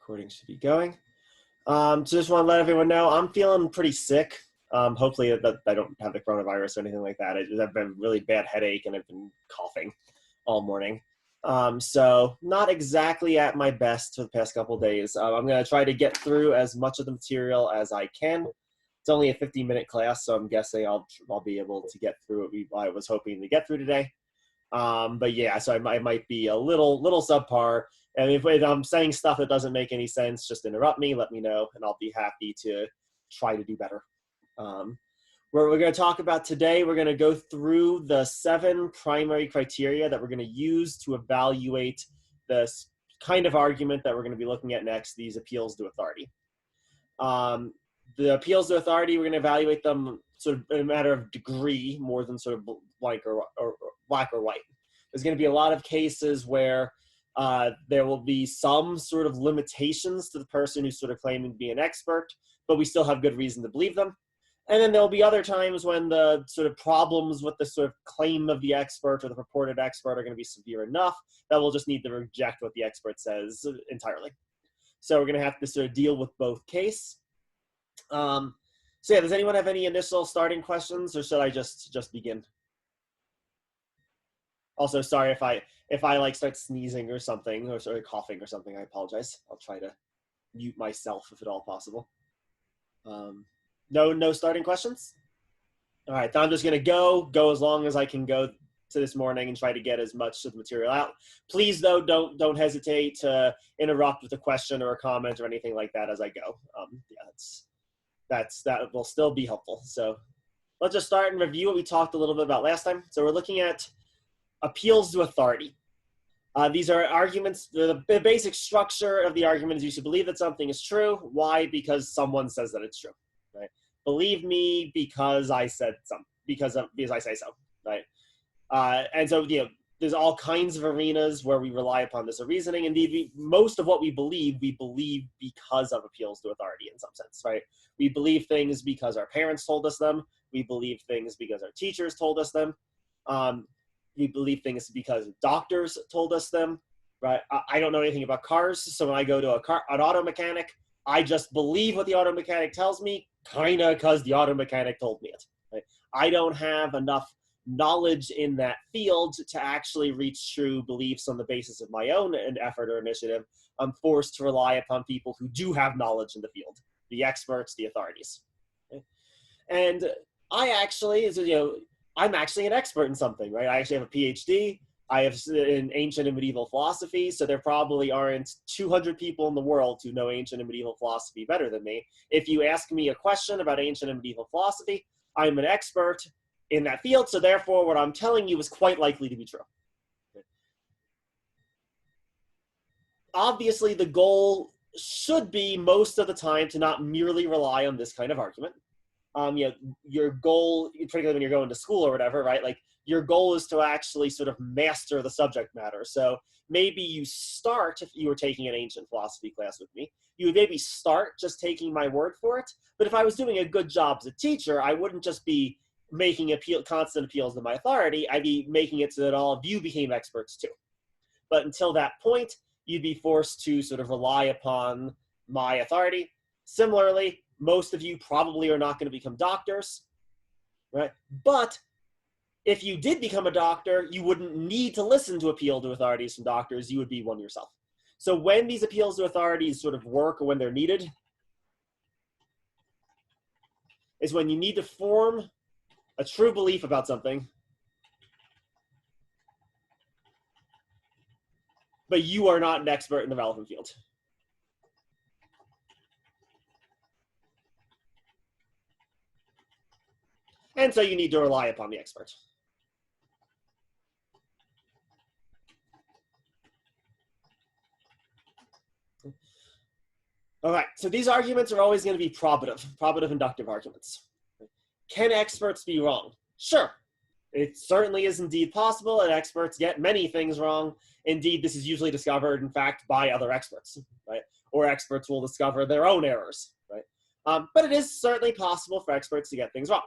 Recording should be going. So just want to let everyone know I'm feeling pretty sick. Hopefully that I don't have the coronavirus or anything like that. I've been really bad headache and I've been coughing all morning. So not exactly at my best for the past couple of days. I'm going to try to get through as much of the material as I can. It's only a 15-minute class, so I'm guessing I'll be able to get through what I was hoping to get through today. But yeah, so I might be a little subpar. And if I'm saying stuff that doesn't make any sense, just interrupt me, let me know, and I'll be happy to try to do better. What we're going to talk about today, we're going to go through the 7 primary criteria that we're going to use to evaluate this kind of argument that we're going to be looking at next, these appeals to authority. The appeals to authority, we're going to evaluate them sort of in a matter of degree more than sort of black or white. There's going to be a lot of cases where there will be some sort of limitations to the person who's sort of claiming to be an expert, but we still have good reason to believe them. And then there'll be other times when the sort of problems with the sort of claim of the expert or the purported expert are going to be severe enough that we'll just need to reject what the expert says entirely. So we're going to have to sort of deal with both cases. So yeah, does anyone have any initial starting questions, or should I just begin? Also, sorry if I like start sneezing or something, or sort of coughing or something, I apologize. I'll try to mute myself if at all possible. No starting questions? All right, then I'm just gonna go as long as I can go to this morning and try to get as much of the material out. Please though, don't hesitate to interrupt with a question or a comment or anything like that as I go. Yeah, that will still be helpful. So let's just start and review what we talked a little bit about last time. So we're looking at appeals to authority. These are arguments. The basic structure of the argument is you should believe that something is true. Why? Because someone says that it's true. Right? Believe me because I said something. Because I say so. Right? And so there's all kinds of arenas where we rely upon this reasoning. Indeed, most of what we believe because of appeals to authority in some sense. Right? We believe things because our parents told us them. We believe things because our teachers told us them. We believe things because doctors told us them, right? I don't know anything about cars, so when I go to an auto mechanic, I just believe what the auto mechanic tells me, kind of because the auto mechanic told me it. Right? I don't have enough knowledge in that field to actually reach true beliefs on the basis of my own effort or initiative. I'm forced to rely upon people who do have knowledge in the field, the experts, the authorities. Okay? And I'm actually an expert in something, right? I actually have a PhD. I have in ancient and medieval philosophy, so there probably aren't 200 people in the world who know ancient and medieval philosophy better than me. If you ask me a question about ancient and medieval philosophy, I'm an expert in that field, so therefore what I'm telling you is quite likely to be true. Obviously, the goal should be most of the time to not merely rely on this kind of argument. Your goal, particularly when you're going to school or whatever, right? Like your goal is to actually sort of master the subject matter. So maybe you start, if you were taking an ancient philosophy class with me, you would maybe start just taking my word for it. But if I was doing a good job as a teacher, I wouldn't just be making constant appeals to my authority. I'd be making it so that all of you became experts too. But until that point, you'd be forced to sort of rely upon my authority. Similarly, most of you probably are not going to become doctors, right? But if you did become a doctor, you wouldn't need to listen to appeal to authorities from doctors. You would be one yourself. So when these appeals to authorities sort of work or when they're needed is when you need to form a true belief about something, but you are not an expert in the relevant field. And so you need to rely upon the expert. All right, so these arguments are always going to be probative inductive arguments. Can experts be wrong? Sure. It certainly is indeed possible that experts get many things wrong. Indeed, this is usually discovered, in fact, by other experts, right? Or experts will discover their own errors, right? But it is certainly possible for experts to get things wrong.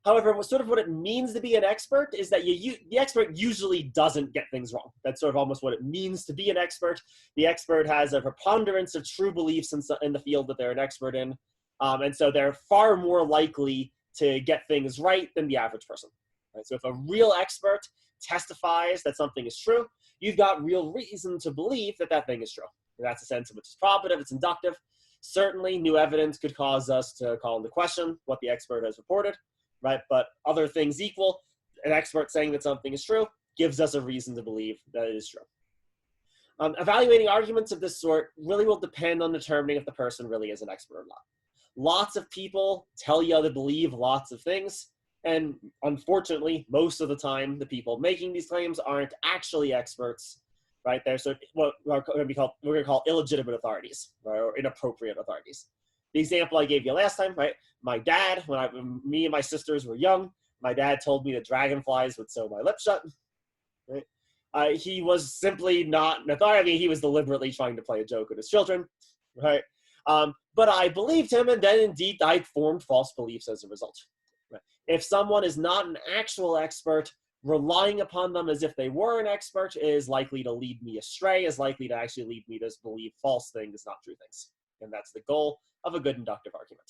However, what it means to be an expert is that the expert usually doesn't get things wrong. That's sort of almost what it means to be an expert. The expert has a preponderance of true beliefs in the field that they're an expert in. And so they're far more likely to get things right than the average person. Right? So if a real expert testifies that something is true, you've got real reason to believe that that thing is true. And that's a sense in which it's probative, it's inductive. Certainly, new evidence could cause us to call into question what the expert has reported. Right, but other things equal, an expert saying that something is true gives us a reason to believe that it is true. Evaluating arguments of this sort really will depend on determining if the person really is an expert or not. Lots of people tell you to believe lots of things, and unfortunately, most of the time, the people making these claims aren't actually experts. Right, they're sort of what we're going to call illegitimate authorities, right, or inappropriate authorities. The example I gave you last time, right? My dad, when me and my sisters were young, my dad told me that dragonflies would sew my lips shut. Right? He was simply not an authority. I mean, he was deliberately trying to play a joke with his children, right? But I believed him, and then indeed I formed false beliefs as a result. Right? If someone is not an actual expert, relying upon them as if they were an expert is likely to lead me astray, is likely to actually lead me to believe false things, not true things. And that's the goal of a good inductive argument.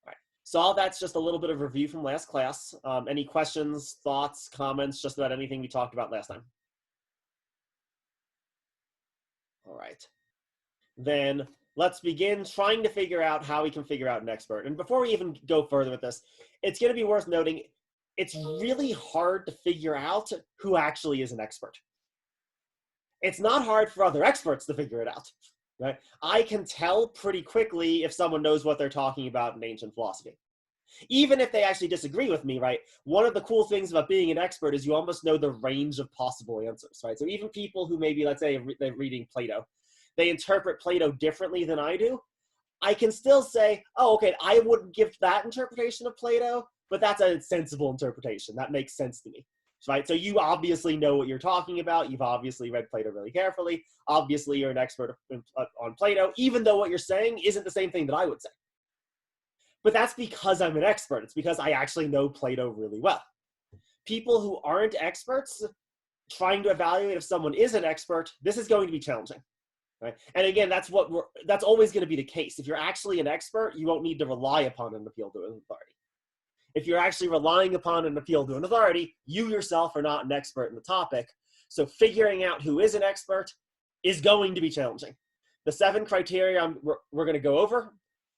All right, so all that's just a little bit of review from last class. Any questions, thoughts, comments, just about anything we talked about last time? All right, then let's begin trying to figure out how we can figure out an expert. And before we even go further with this, it's going to be worth noting it's really hard to figure out who actually is an expert. It's not hard for other experts to figure it out. Right? I can tell pretty quickly if someone knows what they're talking about in ancient philosophy. Even if they actually disagree with me, right? One of the cool things about being an expert is you almost know the range of possible answers, right? So even people who maybe, let's say, they're reading Plato, they interpret Plato differently than I do. I can still say, oh, okay, I wouldn't give that interpretation of Plato, but that's a sensible interpretation. That makes sense to me. Right? So you obviously know what you're talking about. You've obviously read Plato really carefully. Obviously, you're an expert on Plato, even though what you're saying isn't the same thing that I would say. But that's because I'm an expert. It's because I actually know Plato really well. People who aren't experts, trying to evaluate if someone is an expert, this is going to be challenging. Right? And again, that's always going to be the case. If you're actually an expert, you won't need to rely upon an appeal to an authority. If you're actually relying upon an appeal to an authority, you yourself are not an expert in the topic. So figuring out who is an expert is going to be challenging. The 7 criteria we're going to go over,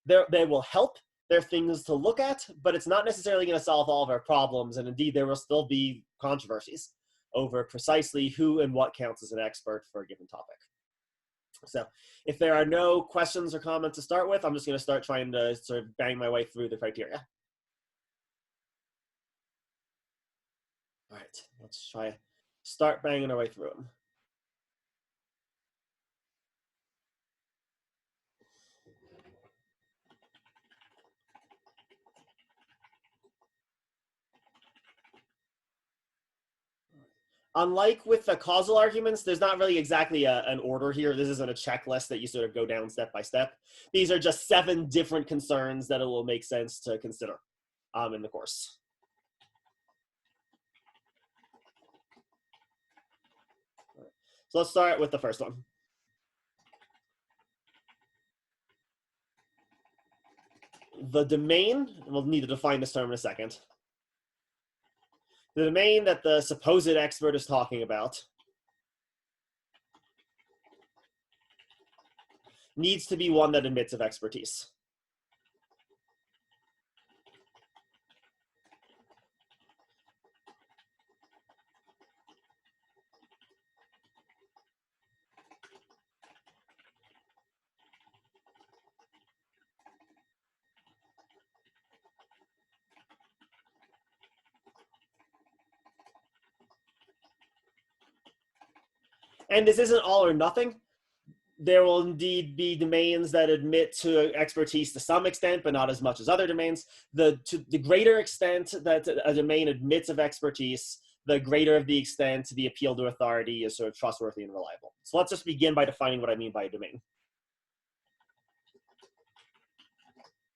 they will help. They're things to look at, but it's not necessarily going to solve all of our problems. And indeed, there will still be controversies over precisely who and what counts as an expert for a given topic. So if there are no questions or comments to start with, I'm just going to start trying to sort of bang my way through the criteria. All right, let's start banging our way through them. Unlike with the causal arguments, there's not really exactly an order here. This isn't a checklist that you sort of go down step by step. These are just 7 different concerns that it will make sense to consider in the course. Right. So let's start with the first one. The domain, and we'll need to define this term in a second. The domain that the supposed expert is talking about needs to be one that admits of expertise. And this isn't all or nothing. There will indeed be domains that admit to expertise to some extent, but not as much as other domains. To the greater extent that a domain admits of expertise, the greater of the extent the appeal to authority is sort of trustworthy and reliable. So let's just begin by defining what I mean by a domain.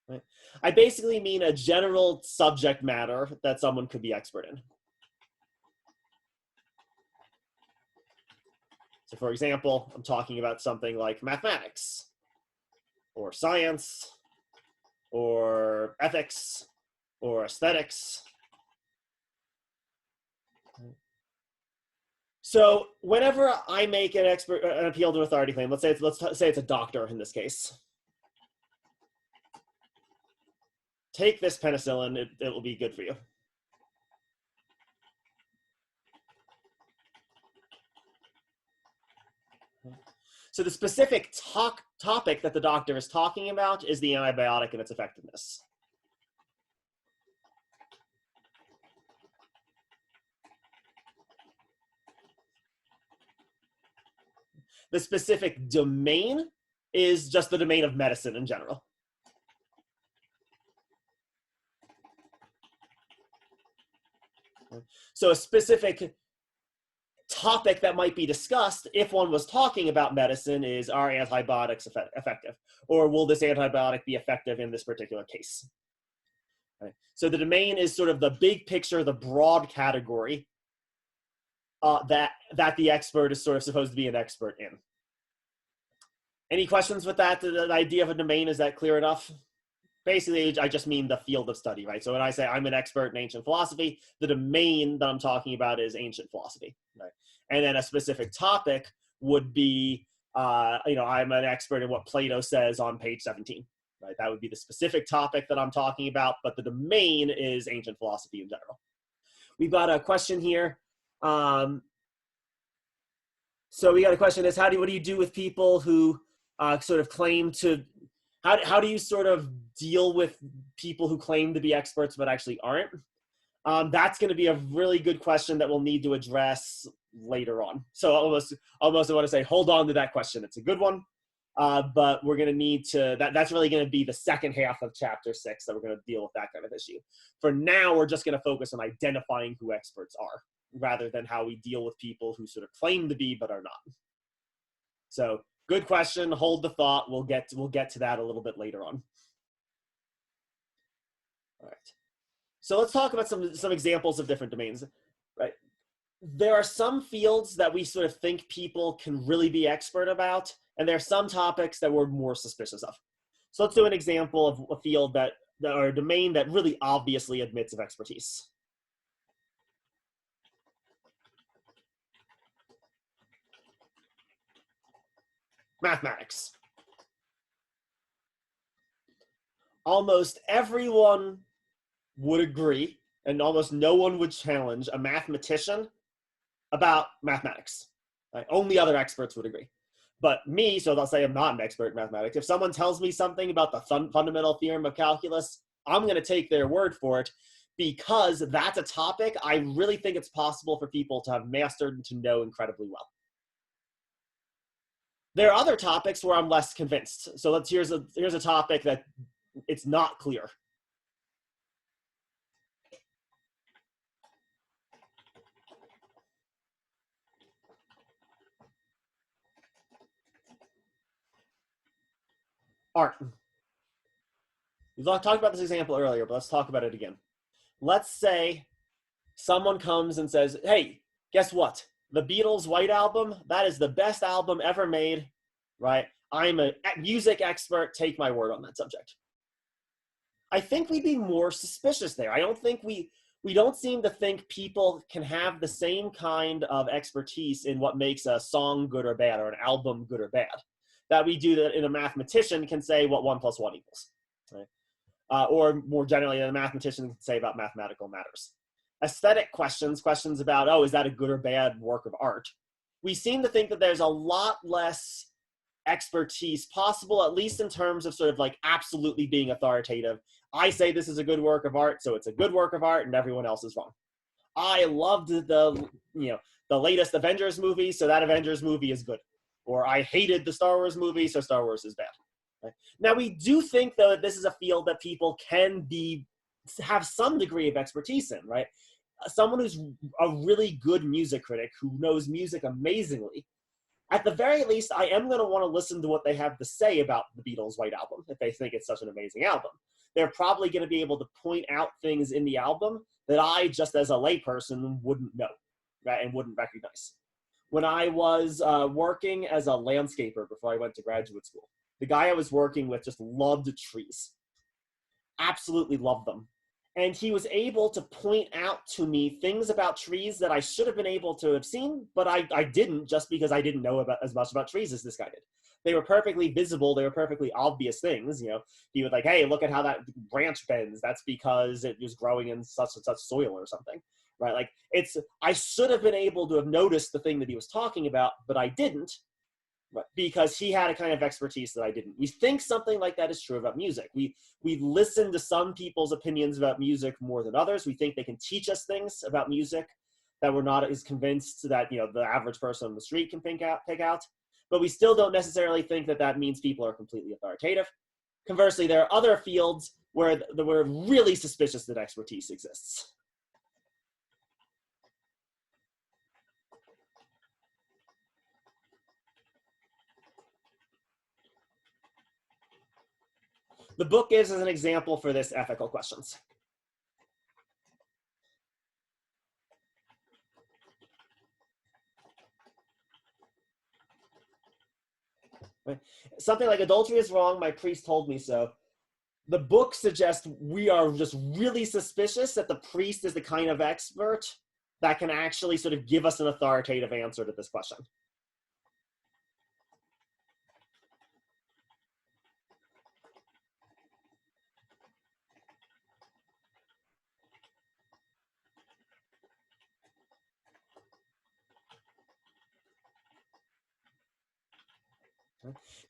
Right? I basically mean a general subject matter that someone could be expert in. So for example, I'm talking about something like mathematics, or science, or ethics, or aesthetics. So whenever I make an appeal to authority claim, let's say it's a doctor in this case. Take this penicillin, it will be good for you. So the specific topic that the doctor is talking about is the antibiotic and its effectiveness. The specific domain is just the domain of medicine in general. So a specific topic that might be discussed if one was talking about medicine is, are antibiotics effective? Or will this antibiotic be effective in this particular case? Right. So the domain is sort of the big picture, the broad category that the expert is sort of supposed to be an expert in. Any questions with that? The idea of a domain, is that clear enough? Basically, I just mean the field of study, right? So when I say I'm an expert in ancient philosophy, the domain that I'm talking about is ancient philosophy, right? And then a specific topic would be, I'm an expert in what Plato says on page 17, right? That would be the specific topic that I'm talking about, but the domain is ancient philosophy in general. We've got a question here. So we got a question that's, what do you do with people who sort of claim to, how do you sort of deal with people who claim to be experts but actually aren't? That's going to be a really good question that we'll need to address later on. So almost I want to say, hold on to that question. It's a good one, but we're going to need to, that's really going to be the second half of chapter 6 that we're going to deal with that kind of issue. For now, we're just going to focus on identifying who experts are, rather than how we deal with people who sort of claim to be but are not. So good question. Hold the thought. We'll get to that a little bit later on. All right. So let's talk about some examples of different domains. Right. There are some fields that we sort of think people can really be expert about, and there are some topics that we're more suspicious of. So let's do an example of a field or a domain that really obviously admits of expertise. Mathematics. Almost everyone would agree, and almost no one would challenge a mathematician about mathematics. Right? Only other experts would agree. But me, so they'll say I'm not an expert in mathematics. If someone tells me something about the fundamental theorem of calculus, I'm going to take their word for it, because that's a topic I really think it's possible for people to have mastered and to know incredibly well. There are other topics where I'm less convinced. So here's a topic that it's not clear. Art. We've talked about this example earlier, but let's talk about it again. Let's say someone comes and says, hey, guess what? The Beatles' White Album, that is the best album ever made, right? I'm a music expert, take my word on that subject. I think we'd be more suspicious there. I don't think we don't seem to think people can have the same kind of expertise in what makes a song good or bad, or an album good or bad, that we do that in a mathematician can say what 1 + 1 equals, right? Or more generally, a mathematician can say about mathematical matters. Aesthetic questions about, oh, is that a good or bad work of art? We seem to think that there's a lot less expertise possible, at least in terms of sort of like absolutely being authoritative. I say this is a good work of art, so it's a good work of art, and everyone else is wrong. I loved the latest Avengers movie, so that Avengers movie is good. Or I hated the Star Wars movie, so Star Wars is bad. Right? Now, we do think, though, that this is a field that people can have some degree of expertise in, right? Someone who's a really good music critic, who knows music amazingly, at the very least, I am going to want to listen to what they have to say about the Beatles' White Album, if they think it's such an amazing album. they're probably going to be able to point out things in the album that I, just as a layperson, wouldn't know, right, and wouldn't recognize. When I was working as a landscaper before I went to graduate school, the guy I was working with just loved trees, absolutely loved them. And he was able to point out to me things about trees that I should have been able to have seen, but I didn't, just because I didn't know about as much about trees as this guy did. They were perfectly visible. They were perfectly obvious things. You know, he would like, hey, look at how that branch bends. That's because it was growing in such and such soil or something, right? Like I should have been able to have noticed the thing that he was talking about, but I didn't, right, because he had a kind of expertise that I didn't. We think something like that is true about music. We listen to some people's opinions about music more than others. We think they can teach us things about music that we're not as convinced that, you know, the average person on the street can pick out. But we still don't necessarily think that that means people are completely authoritative. Conversely, there are other fields where we're really suspicious that expertise exists. The book gives us an example for this ethical questions. Right? Something like adultery is wrong, my priest told me so. The book suggests we are just really suspicious that the priest is the kind of expert that can actually sort of give us an authoritative answer to this question.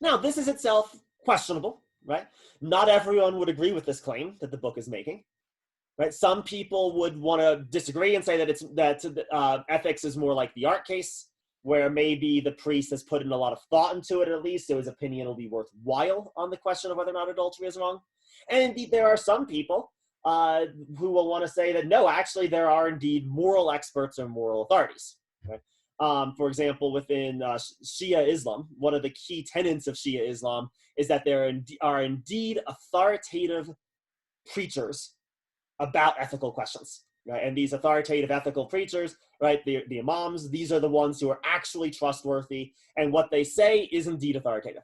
Now, this is itself questionable, right? Not everyone would agree with this claim that the book is making, right? Some people would want to disagree and say that ethics is more like the art case, where maybe the priest has put in a lot of thought into it, at least, so his opinion will be worthwhile on the question of whether or not adultery is wrong. And indeed, there are some people who will want to say that, no, actually, there are indeed moral experts or moral authorities, right? For example, within Shia Islam, one of the key tenets of Shia Islam is that there are indeed authoritative preachers about ethical questions, right? And these authoritative ethical preachers, right, the imams, these are the ones who are actually trustworthy, and what they say is indeed authoritative.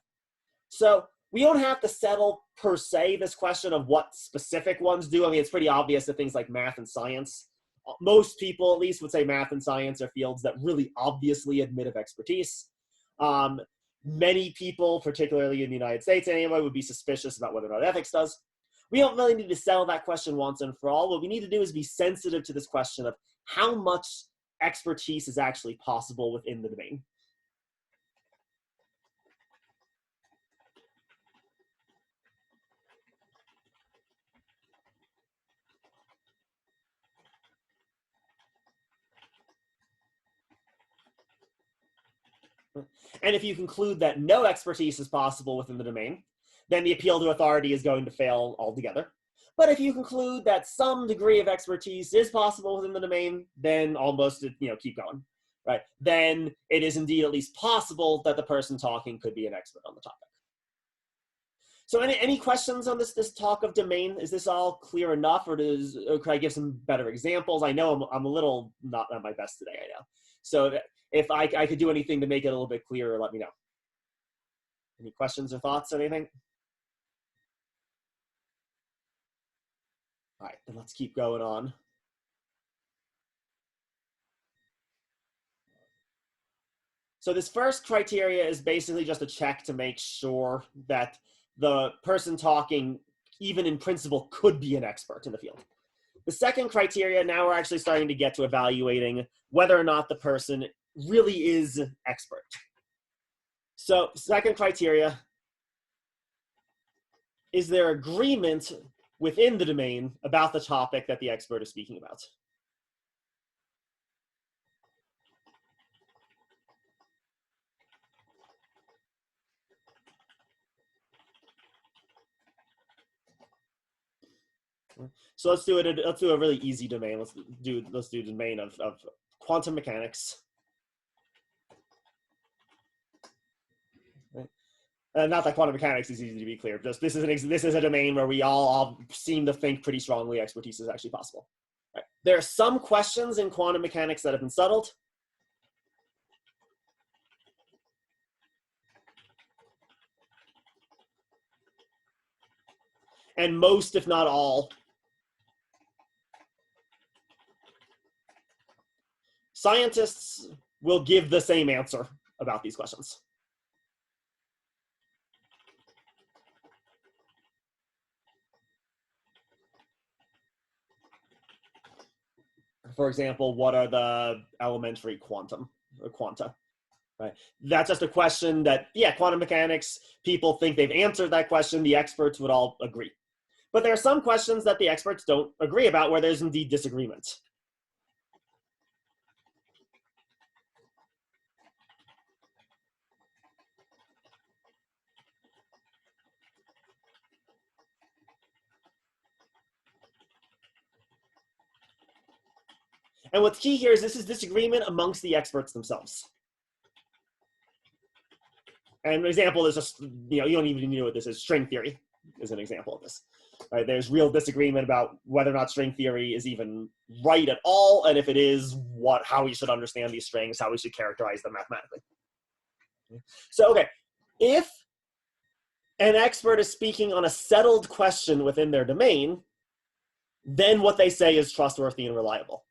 So we don't have to settle, per se, this question of what specific ones do. I mean, it's pretty obvious that things like math and science, most people at least would say math and science are fields that really obviously admit of expertise. Many people, particularly in the United States anyway, would be suspicious about whether or not ethics does. We don't really need to settle that question once and for all. What we need to do is be sensitive to this question of how much expertise is actually possible within the domain. And if you conclude that no expertise is possible within the domain, then the appeal to authority is going to fail altogether. But if you conclude that some degree of expertise is possible within the domain, then almost, keep going, right? Then it is indeed at least possible that the person talking could be an expert on the topic. So any questions on this talk of domain? Is this all clear enough, or could I give some better examples? I know I'm a little not at my best today, I know. So if I could do anything to make it a little bit clearer, let me know. Any questions or thoughts or anything? All right, then let's keep going on. So this first criteria is basically just a check to make sure that the person talking, even in principle, could be an expert in the field. The second criteria, now we're actually starting to get to evaluating whether or not the person really is expert. So second criteria, is there agreement within the domain about the topic that the expert is speaking about? So let's do a really easy domain. Let's do the domain of quantum mechanics. Right. Not that quantum mechanics is easy, to be clear. Just this is a domain where we all seem to think pretty strongly expertise is actually possible. Right. There are some questions in quantum mechanics that have been settled. And most, if not all, scientists will give the same answer about these questions. For example, what are the elementary quanta? Right? That's just a question that, yeah, quantum mechanics, people think they've answered that question. The experts would all agree. But there are some questions that the experts don't agree about where there's indeed disagreement. And what's key here is this is disagreement amongst the experts themselves. And an example is just, you don't even know what this is. String theory is an example of this. Right? There's real disagreement about whether or not string theory is even right at all, and if it is, how we should understand these strings, how we should characterize them mathematically. So, okay, if an expert is speaking on a settled question within their domain, then what they say is trustworthy and reliable.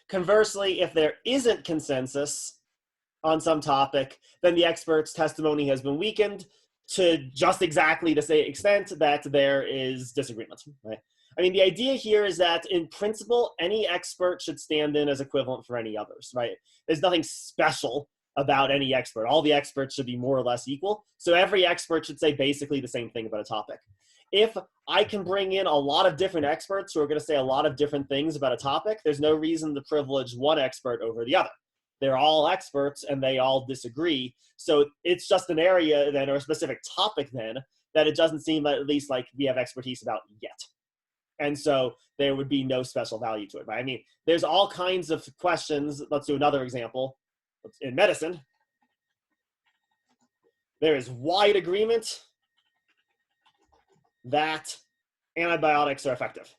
Conversely, if there isn't consensus on some topic, then the expert's testimony has been weakened to just exactly the same extent that there is disagreement. Right? I mean, the idea here is that in principle, any expert should stand in as equivalent for any others, right? There's nothing special about any expert. All the experts should be more or less equal. So every expert should say basically the same thing about a topic. If I can bring in a lot of different experts who are going to say a lot of different things about a topic, there's no reason to privilege one expert over the other. They're all experts and they all disagree. So it's just an area then, or a specific topic then, that it doesn't seem at least like we have expertise about yet. And so there would be no special value to it. Right? I mean, there's all kinds of questions. Let's do another example. In medicine, there is wide agreement that antibiotics are effective.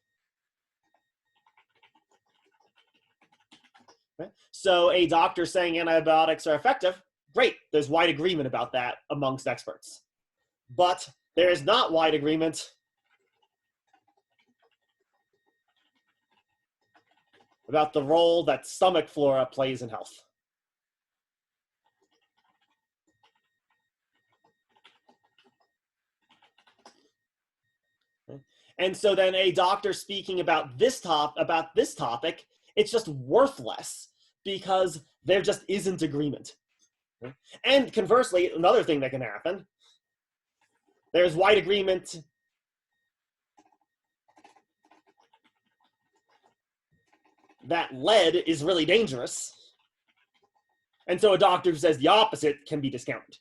Okay? So a doctor saying antibiotics are effective, great. There's wide agreement about that amongst experts. But there is not wide agreement about the role that stomach flora plays in health. And so then a doctor speaking about this topic, it's just worthless because there just isn't agreement. And conversely, another thing that can happen, there's wide agreement that lead is really dangerous. And so a doctor who says the opposite can be discounted.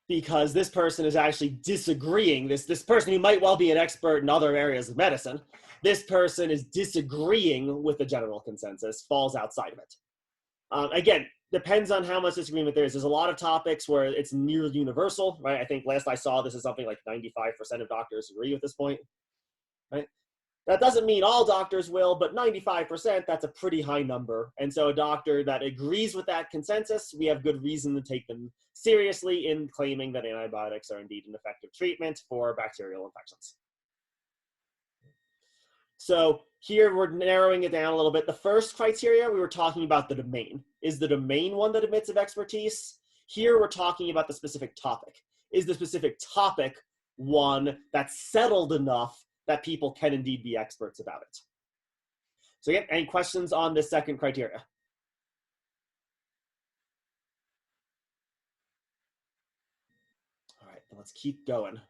Because this person is actually disagreeing, this person who might well be an expert in other areas of medicine, this person is disagreeing with the general consensus, falls outside of it. Again, depends on how much disagreement there is. There's a lot of topics where it's near universal, right? I think last I saw this is something like 95% of doctors agree at this point, right? That doesn't mean all doctors will, but 95%, that's a pretty high number. And so a doctor that agrees with that consensus, we have good reason to take them seriously in claiming that antibiotics are indeed an effective treatment for bacterial infections. So here we're narrowing it down a little bit. The first criteria, we were talking about the domain. Is the domain one that admits of expertise? Here we're talking about the specific topic. Is the specific topic one that's settled enough that people can indeed be experts about it. So again, any questions on this second criteria? All right, let's keep going.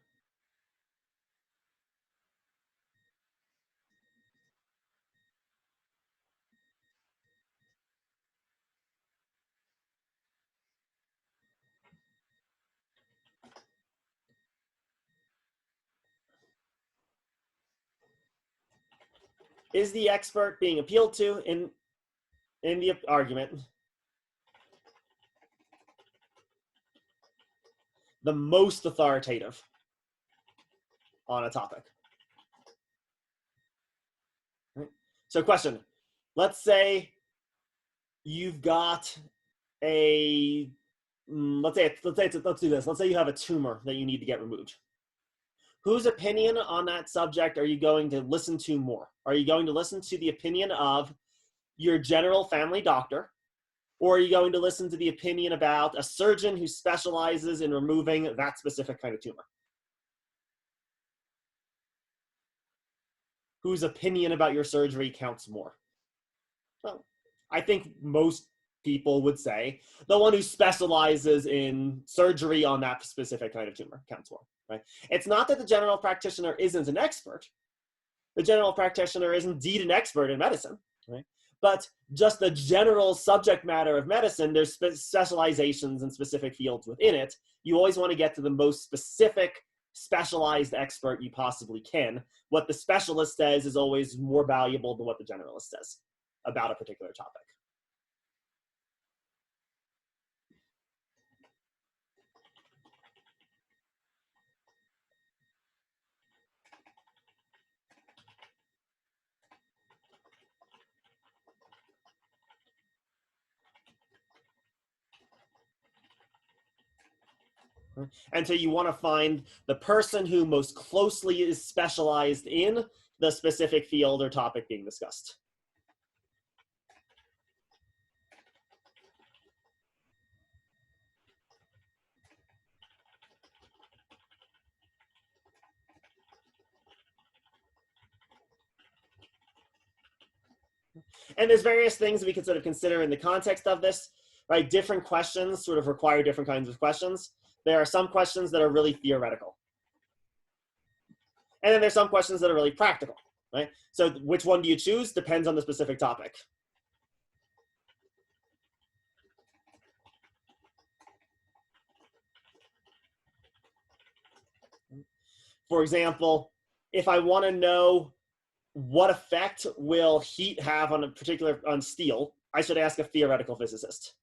Is the expert being appealed to in the argument the most authoritative on a topic? Right. So question, let's say you've got a, let's do this. Let's say you have a tumor that you need to get removed. Whose opinion on that subject are you going to listen to more? Are you going to listen to the opinion of your general family doctor, or are you going to listen to the opinion about a surgeon who specializes in removing that specific kind of tumor? Whose opinion about your surgery counts more? Well, I think most people would say the one who specializes in surgery on that specific kind of tumor counts more, right? It's not that the general practitioner isn't an expert. The general practitioner is indeed an expert in medicine, right? But just the general subject matter of medicine, there's specializations and specific fields within it. You always want to get to the most specific, specialized expert you possibly can. What the specialist says is always more valuable than what the generalist says about a particular topic. And so you want to find the person who most closely is specialized in the specific field or topic being discussed. And there's various things we can sort of consider in the context of this, right? Different questions sort of require different kinds of questions. There are some questions that are really theoretical. And then there's some questions that are really practical, right? So which one do you choose depends on the specific topic. For example, if I want to know what effect will heat have on on steel, I should ask a theoretical physicist.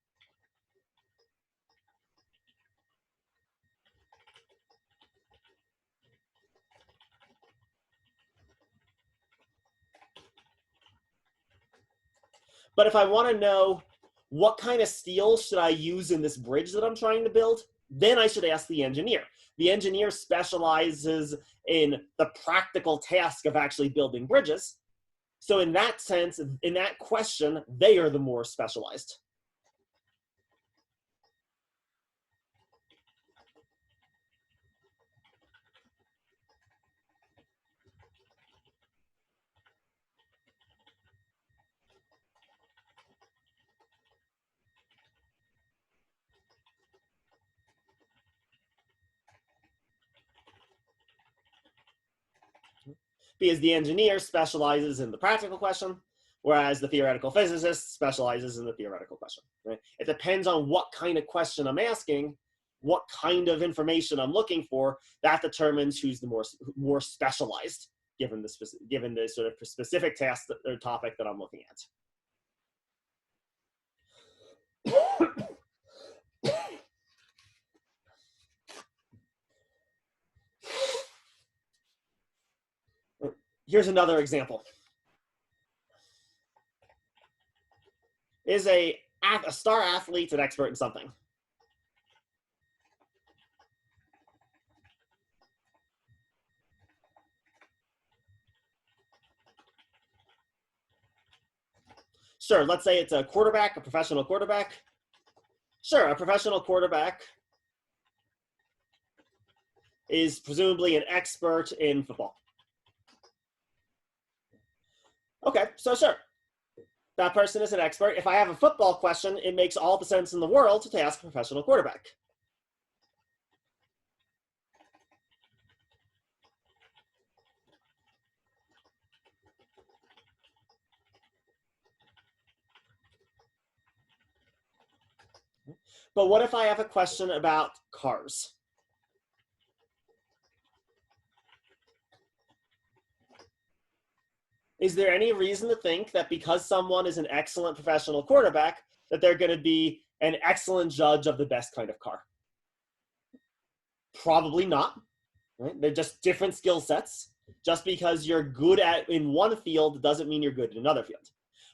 But if I want to know what kind of steel should I use in this bridge that I'm trying to build, then I should ask the engineer. The engineer specializes in the practical task of actually building bridges. So in that sense, in that question, they are the more specialized. Because the engineer specializes in the practical question, whereas the theoretical physicist specializes in the theoretical question. Right? It depends on what kind of question I'm asking, what kind of information I'm looking for. That determines who's the more specialized, given the sort of specific task or topic that I'm looking at. Here's another example. Is a star athlete an expert in something? Sure, let's say it's a quarterback, a professional quarterback. Sure, a professional quarterback is presumably an expert in football. Okay, so sure. That person is an expert. If I have a football question, it makes all the sense in the world to ask a professional quarterback. But what if I have a question about cars? Is there any reason to think that because someone is an excellent professional quarterback, that they're going to be an excellent judge of the best kind of car? Probably not. Right? They're just different skill sets. Just because you're good at in one field doesn't mean you're good in another field.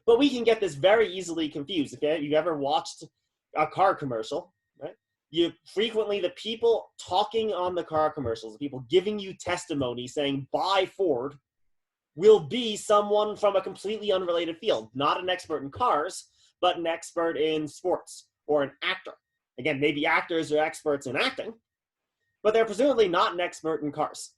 But we can get this very easily confused. If you've ever watched a car commercial, right? You frequently, the people talking on the car commercials, the people giving you testimony saying buy Ford, will be someone from a completely unrelated field, not an expert in cars, but an expert in sports or an actor. Again, maybe actors are experts in acting, but they're presumably not an expert in cars.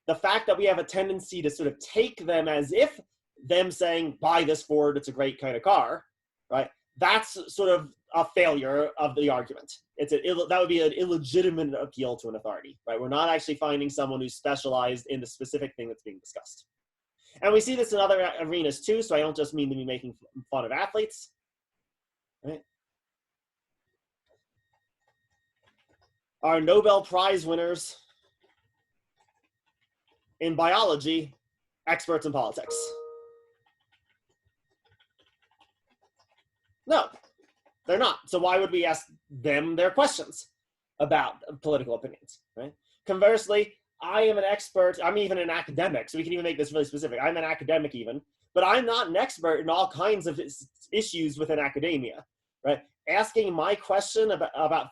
The fact that we have a tendency to sort of take them as if them saying, buy this Ford, it's a great kind of car, right? That's sort of a failure of the argument. That would be an illegitimate appeal to an authority, right? We're not actually finding someone who's specialized in the specific thing that's being discussed. And we see this in other arenas too, so I don't just mean to be making fun of athletes, right? Our Nobel Prize winners in biology, experts in politics. No, they're not. So why would we ask them their questions about political opinions, right? Conversely, I am an expert, I'm even an academic, so we can even make this really specific. I'm an academic even, but I'm not an expert in all kinds of issues within academia, right? Asking me a question about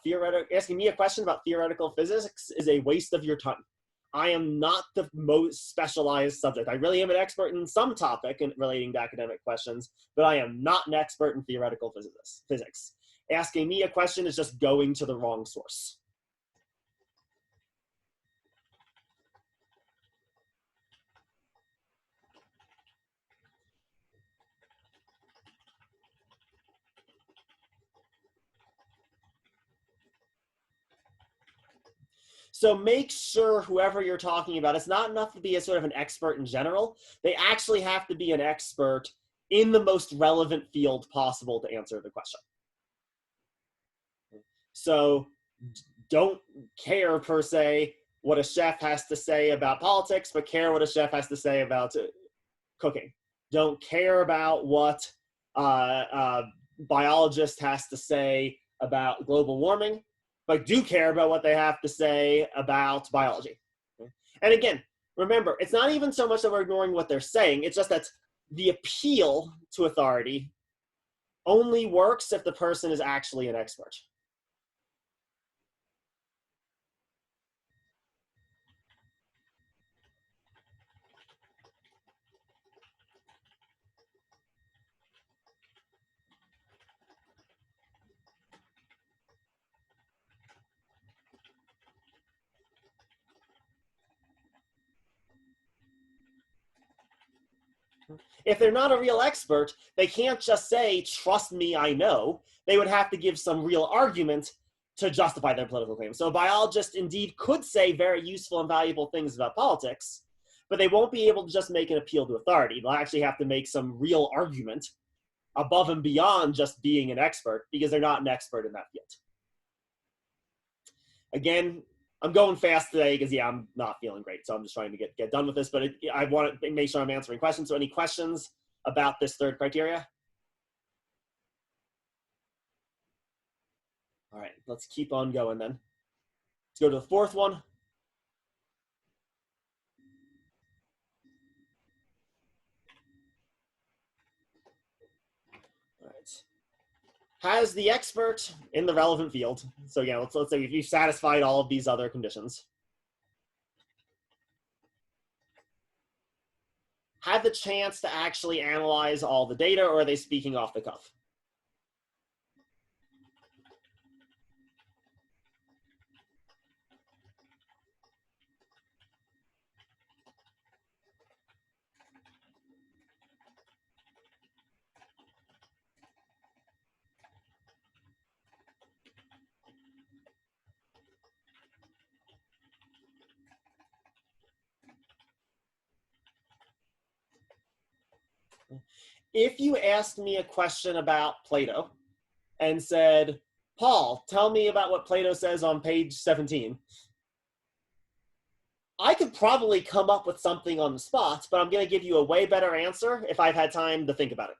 theoretical physics is a waste of your time. I am not the most specialized subject. I really am an expert in some topic relating to academic questions, but I am not an expert in theoretical physics. Asking me a question is just going to the wrong source. So make sure whoever you're talking about, it's not enough to be a sort of an expert in general. They actually have to be an expert in the most relevant field possible to answer the question. So don't care per se what a chef has to say about politics, but care what a chef has to say about cooking. Don't care about what a biologist has to say about global warming, but do care about what they have to say about biology. And again, remember, it's not even so much that we're ignoring what they're saying, it's just that the appeal to authority only works if the person is actually an expert. If they're not a real expert, they can't just say, trust me, I know. They would have to give some real argument to justify their political claims. So a biologist indeed could say very useful and valuable things about politics, but they won't be able to just make an appeal to authority. They'll actually have to make some real argument above and beyond just being an expert, because they're not an expert in that field. Again, I'm going fast today because, yeah, I'm not feeling great. So I'm just trying to get done with this, but I want to make sure I'm answering questions. So any questions about this third criteria? All right, let's keep on going then. Let's go to the fourth one. All right. Has the expert in the relevant field, so yeah, let's say you've satisfied all of these other conditions, had the chance to actually analyze all the data, or are they speaking off the cuff? If you asked me a question about Plato and said, Paul, tell me about what Plato says on page 17, I could probably come up with something on the spot, but I'm going to give you a way better answer if I've had time to think about it.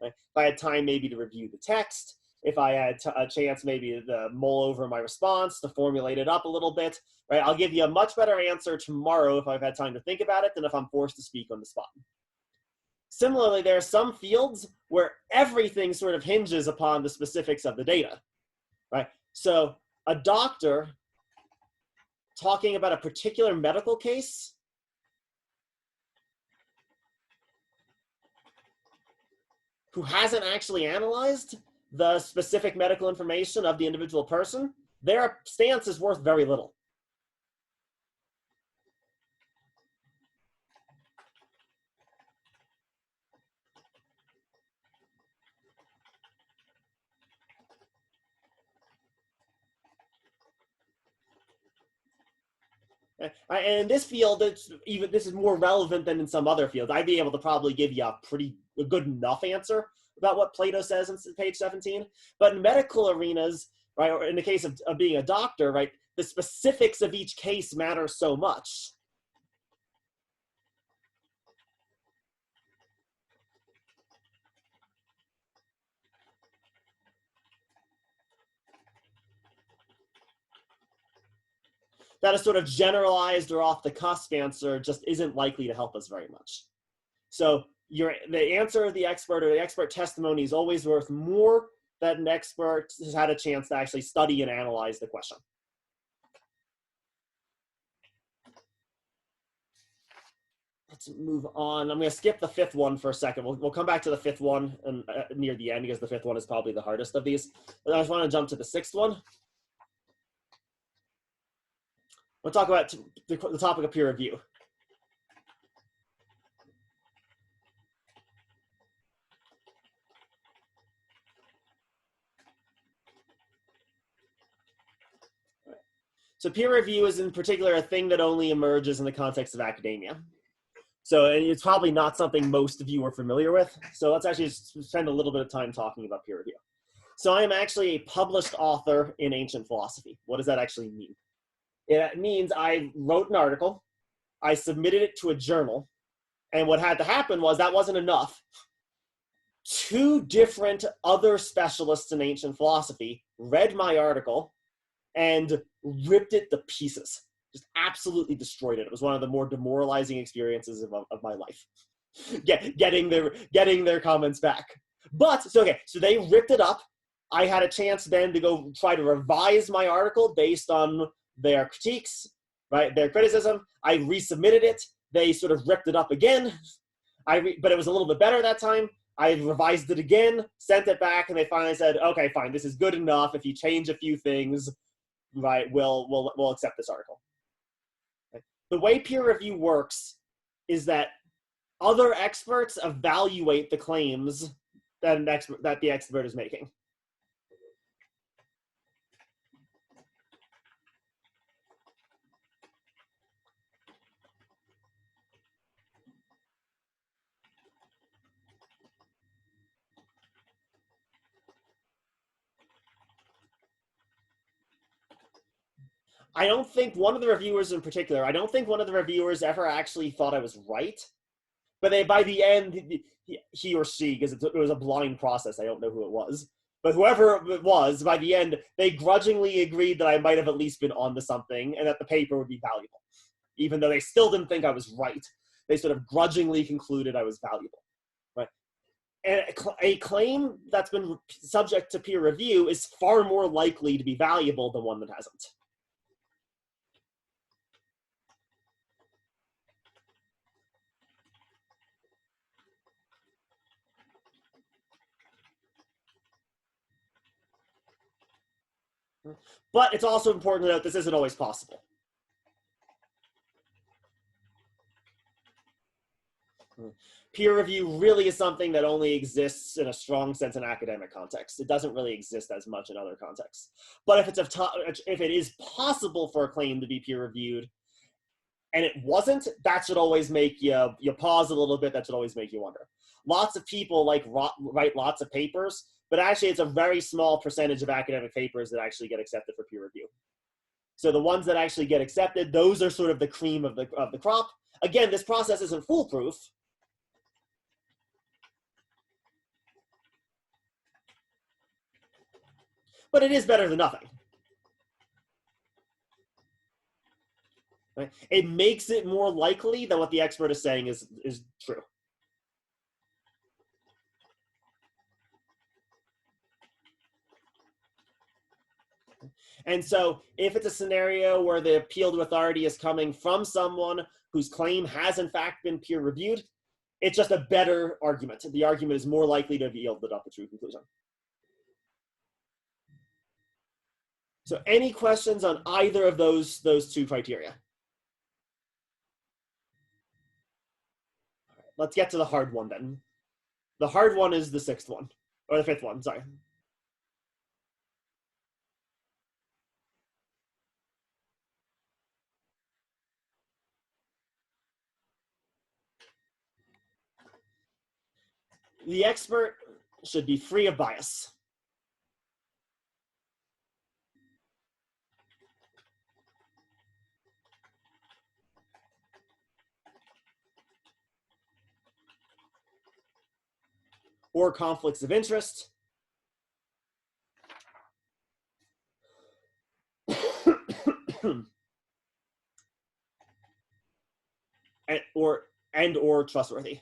Right? If I had time maybe to review the text, if I had a chance maybe to mull over my response, to formulate it up a little bit, right? I'll give you a much better answer tomorrow if I've had time to think about it than if I'm forced to speak on the spot. Similarly, there are some fields where everything sort of hinges upon the specifics of the data, right? So a doctor talking about a particular medical case who hasn't actually analyzed the specific medical information of the individual person, their stance is worth very little. And in this field, this is more relevant than in some other fields. I'd be able to probably give you a good enough answer about what Plato says on page 17. But in medical arenas, right, or in the case of being a doctor, right, the specifics of each case matter so much. That a sort of generalized or off the cusp answer just isn't likely to help us very much. So the answer of the expert or the expert testimony is always worth more that an expert has had a chance to actually study and analyze the question. Let's move on. I'm going to skip the fifth one for a second. We'll come back to the fifth one and, near the end, because the fifth one is probably the hardest of these. But I just want to jump to the sixth one. We'll talk about the topic of peer review. So peer review is in particular a thing that only emerges in the context of academia. So it's probably not something most of you are familiar with. So let's actually spend a little bit of time talking about peer review. So I am actually a published author in ancient philosophy. What does that actually mean? It means I wrote an article, I submitted it to a journal, and what had to happen was that wasn't enough. 2 different other specialists in ancient philosophy read my article and ripped it to pieces. Just absolutely destroyed it. It was one of the more demoralizing experiences of my life. Getting their comments back. But, so they ripped it up. I had a chance then to go try to revise my article based on their critiques, right? Their criticism. I resubmitted it. They sort of ripped it up again. But it was a little bit better that time. I revised it again, sent it back, and they finally said, okay, fine, this is good enough. If you change a few things, right, we'll accept this article. The way peer review works is that other experts evaluate the claims that the expert is making. I don't think one of the reviewers in particular, I don't think one of the reviewers ever actually thought I was right. But by the end, he or she, because it was a blind process, I don't know who it was, but whoever it was, by the end, they grudgingly agreed that I might have at least been onto something and that the paper would be valuable. Even though they still didn't think I was right, they sort of grudgingly concluded I was valuable. Right? And a claim that's been subject to peer review is far more likely to be valuable than one that hasn't. But it's also important to note this isn't always possible. Peer review really is something that only exists in a strong sense in academic context. It doesn't really exist as much in other contexts. But if it is possible for a claim to be peer reviewed, and it wasn't, that should always make you pause a little bit. That should always make you wonder. Lots of people write lots of papers, but actually it's a very small percentage of academic papers that actually get accepted for peer review. So the ones that actually get accepted, those are sort of the cream of the crop. Again, this process isn't foolproof. But it is better than nothing. Right? It makes it more likely that what the expert is saying is true. And so if it's a scenario where the appeal to authority is coming from someone whose claim has in fact been peer reviewed, it's just a better argument. The argument is more likely to have yielded up a true conclusion. So any questions on either of those two criteria? Let's get to the hard one then. The hard one is the sixth one, or the fifth one, sorry. The expert should be free of bias. Or conflicts of interest. or trustworthy.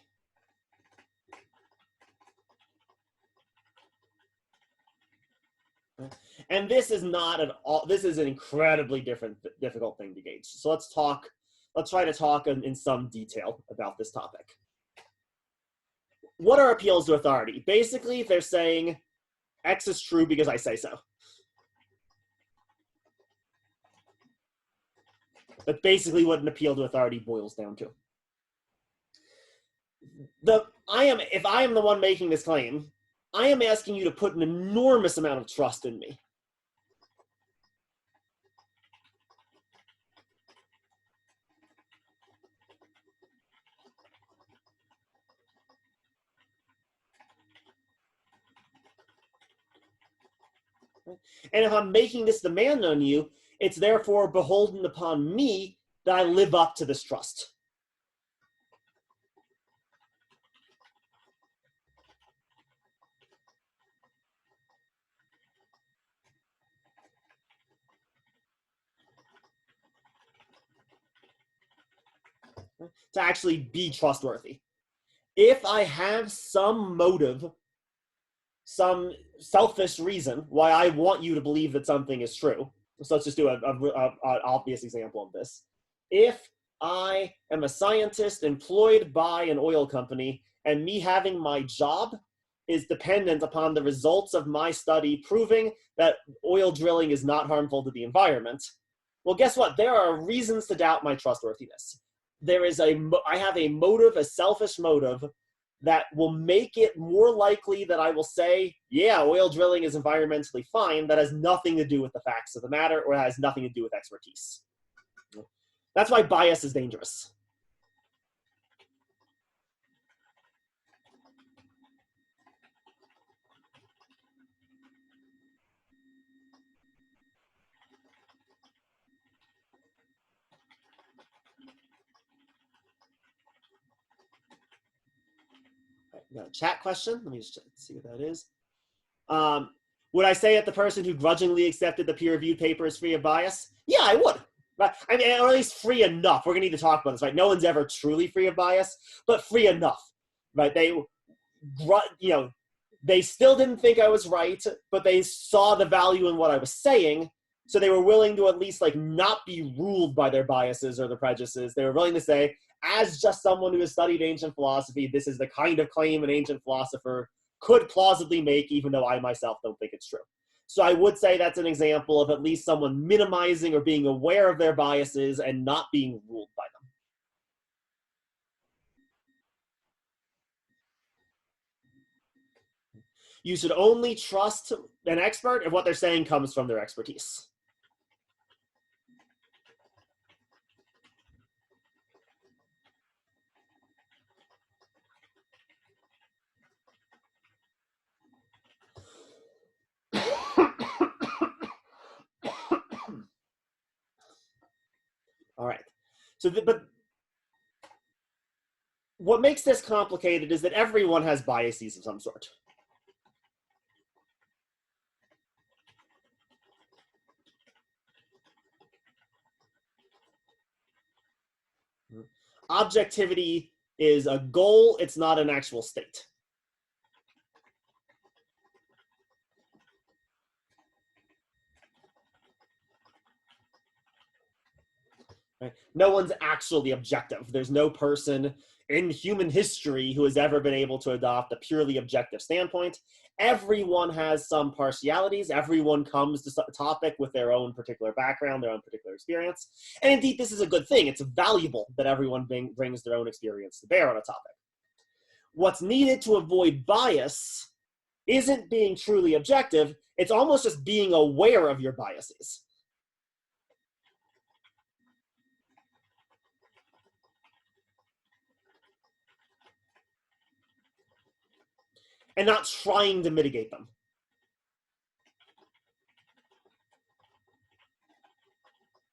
And this is not at all, this is an incredibly difficult thing to gauge. So let's try to talk in some detail about this topic. What are appeals to authority? Basically, they're saying X is true because I say so. That's basically what an appeal to authority boils down to. If I am the one making this claim, I am asking you to put an enormous amount of trust in me. And if I'm making this demand on you, it's therefore beholden upon me that I live up to this trust. To actually be trustworthy. If I have some motive, some selfish reason why I want you to believe that something is true, so let's just do an obvious example of this. If I am a scientist employed by an oil company and me having my job is dependent upon the results of my study proving that oil drilling is not harmful to the environment, well, guess what? There are reasons to doubt my trustworthiness. I have a motive, a selfish motive, that will make it more likely that I will say, yeah, oil drilling is environmentally fine. That has nothing to do with the facts of the matter, or has nothing to do with expertise. That's why bias is dangerous. Got a chat question. Let me just see what that is. Would I say that the person who grudgingly accepted the peer-reviewed paper is free of bias? Yeah, I would. Right? I mean, or at least free enough. We're gonna need to talk about this, right? No one's ever truly free of bias, but free enough, right? They still didn't think I was right, but they saw the value in what I was saying, so they were willing to at least not be ruled by their biases or their prejudices. They were willing to say, as just someone who has studied ancient philosophy, this is the kind of claim an ancient philosopher could plausibly make, even though I myself don't think it's true. So I would say that's an example of at least someone minimizing or being aware of their biases and not being ruled by them. You should only trust an expert if what they're saying comes from their expertise. But what makes this complicated is that everyone has biases of some sort. Objectivity is a goal, it's not an actual state. Right? No one's actually objective. There's no person in human history who has ever been able to adopt a purely objective standpoint. Everyone has some partialities. Everyone comes to a topic with their own particular background, their own particular experience. And indeed, this is a good thing. It's valuable that everyone brings their own experience to bear on a topic. What's needed to avoid bias isn't being truly objective. It's almost just being aware of your biases. And not trying to mitigate them.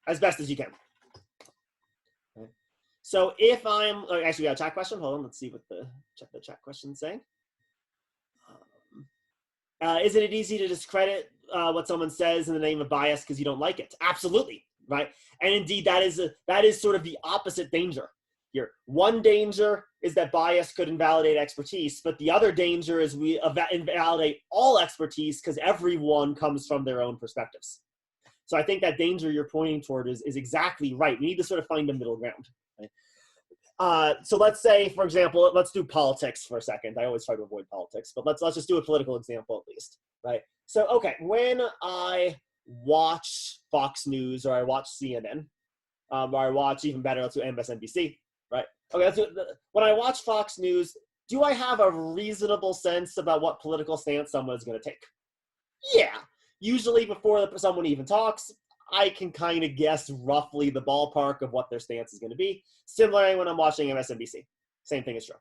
As best as you can. Okay. So if I'm, actually we got a chat question. Hold on, let's see what the chat question's saying. Isn't it easy to discredit what someone says in the name of bias because you don't like it? Absolutely, right? And indeed, that is sort of the opposite danger here. One danger is that bias could invalidate expertise, but the other danger is we invalidate all expertise because everyone comes from their own perspectives. So I think that danger you're pointing toward is exactly right. We need to sort of find a middle ground. Right? So let's say, for example, let's do politics for a second. I always try to avoid politics, but let's just do a political example at least, right? So, okay, when I watch Fox News or I watch CNN, or I watch, even better, let's do MSNBC, right? Okay, when I watch Fox News, do I have a reasonable sense about what political stance someone's going to take? Yeah. Usually before someone even talks, I can kind of guess roughly the ballpark of what their stance is going to be. Similarly, when I'm watching MSNBC, same thing is true.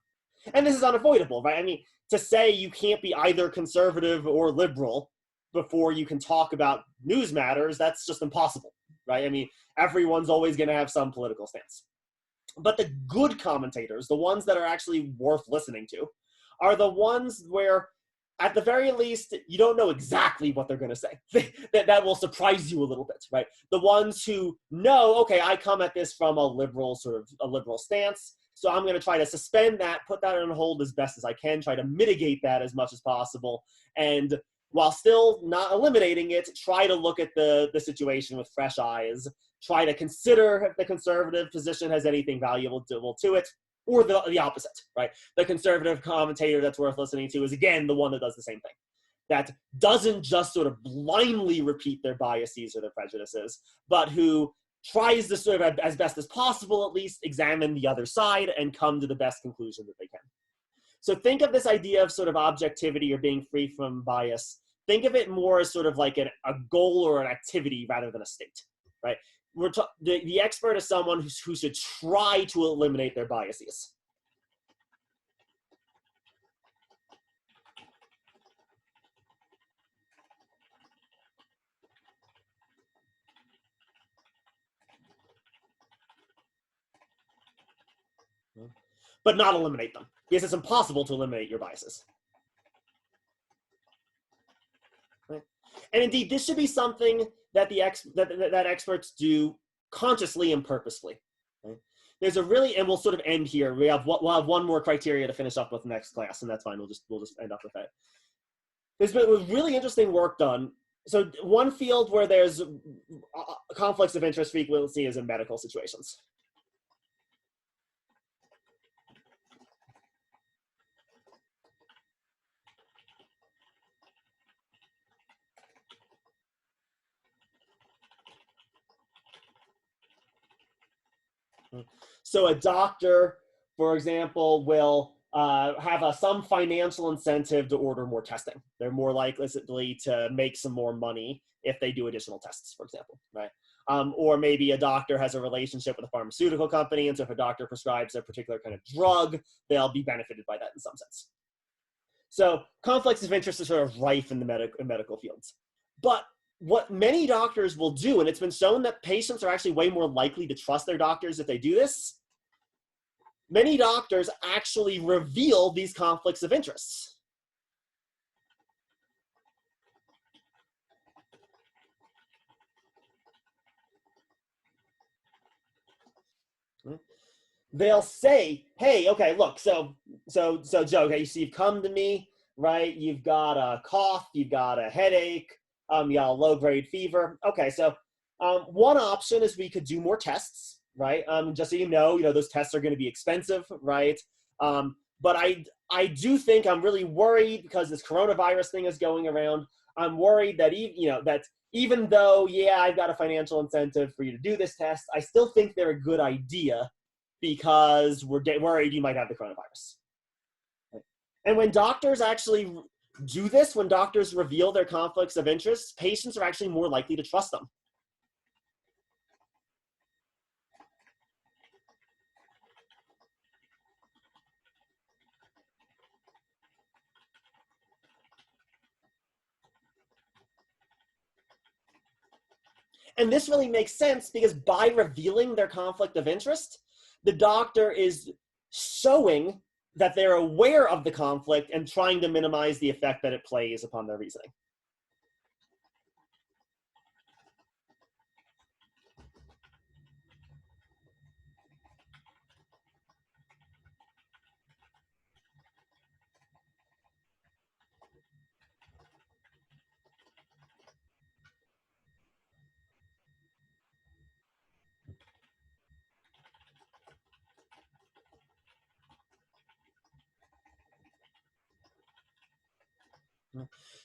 And this is unavoidable, right? I mean, to say you can't be either conservative or liberal before you can talk about news matters, that's just impossible, right? I mean, everyone's always going to have some political stance. But the good commentators, the ones that are actually worth listening to, are the ones where, at the very least, you don't know exactly what they're going to say. that will surprise you a little bit, right? The ones who know, okay, I come at this from a liberal stance, so I'm going to try to suspend that, put that on hold as best as I can, try to mitigate that as much as possible, and while still not eliminating it, try to look at the situation with fresh eyes, try to consider if the conservative position has anything valuable to it, or the opposite, right? The conservative commentator that's worth listening to is, again, the one that does the same thing. That doesn't just sort of blindly repeat their biases or their prejudices, but who tries to sort of, as best as possible at least, examine the other side and come to the best conclusion that they can. So think of this idea of sort of objectivity or being free from bias. Think of it more as sort of like a goal or an activity rather than a state, right? The expert is someone who should try to eliminate their biases. But not eliminate them, because it's impossible to eliminate your biases. Right? And indeed, this should be something that that experts do consciously and purposefully. Right? There's a really, and we'll sort of end here. We'll have one more criteria to finish up with next class, and that's fine. We'll just end up with that. There's been really interesting work done. So one field where there's conflicts of interest frequency is in medical situations. So a doctor, for example, will have some financial incentive to order more testing. They're more likely to make some more money if they do additional tests, for example, right? Or maybe a doctor has a relationship with a pharmaceutical company, and so if a doctor prescribes a particular kind of drug, they'll be benefited by that in some sense. So conflicts of interest are sort of rife in the medical fields. But what many doctors will do, and it's been shown that patients are actually way more likely to trust their doctors if they do this, many doctors actually reveal these conflicts of interests. They'll say, hey, okay, look, so Joe, okay, so you've come to me, right? You've got a cough, you've got a headache, you got a low-grade fever. Okay, so one option is we could do more tests, right? Just so you know, those tests are going to be expensive, right? But I do think I'm really worried because this coronavirus thing is going around. I'm worried that even though, yeah, I've got a financial incentive for you to do this test, I still think they're a good idea because we're worried you might have the coronavirus. And when doctors actually do this, when doctors reveal their conflicts of interest, patients are actually more likely to trust them. And this really makes sense because by revealing their conflict of interest, the doctor is showing that they're aware of the conflict and trying to minimize the effect that it plays upon their reasoning.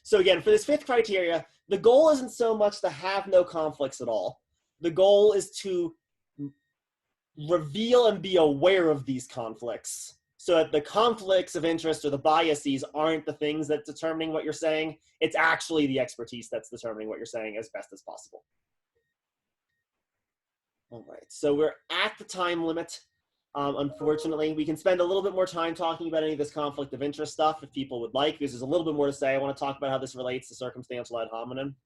So again, for this fifth criteria, the goal isn't so much to have no conflicts at all. The goal is to reveal and be aware of these conflicts so that the conflicts of interest or the biases aren't the things that's determining what you're saying. It's actually the expertise that's determining what you're saying as best as possible. All right, so we're at the time limit. Unfortunately, we can spend a little bit more time talking about any of this conflict of interest stuff if people would like, because there's a little bit more to say. I want to talk about how this relates to circumstantial ad hominem.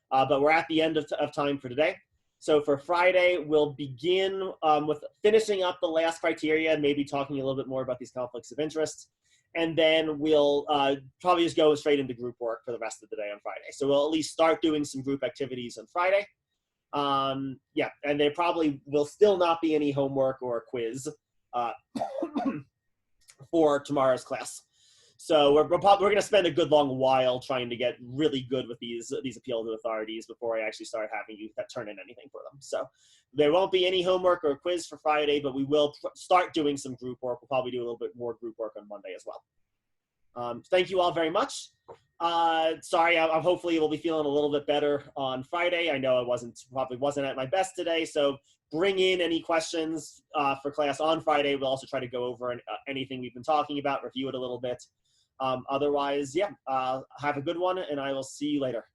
But we're at the end of time for today. So for Friday, we'll begin with finishing up the last criteria and maybe talking a little bit more about these conflicts of interest. And then we'll probably just go straight into group work for the rest of the day on Friday. So we'll at least start doing some group activities on Friday. Yeah, and there probably will still not be any homework or a quiz for tomorrow's class. So we're going to spend a good long while trying to get really good with these appeal to authorities before I actually start having you turn in anything for them. So there won't be any homework or quiz for Friday, but we will start doing some group work. We'll probably do a little bit more group work on Monday as well. Thank you all very much. Sorry, I'm hopefully we'll be feeling a little bit better on Friday. I know I probably wasn't at my best today, so bring in any questions for class on Friday. We'll also try to go over anything we've been talking about, review it a little bit. Otherwise, yeah, have a good one, and I will see you later.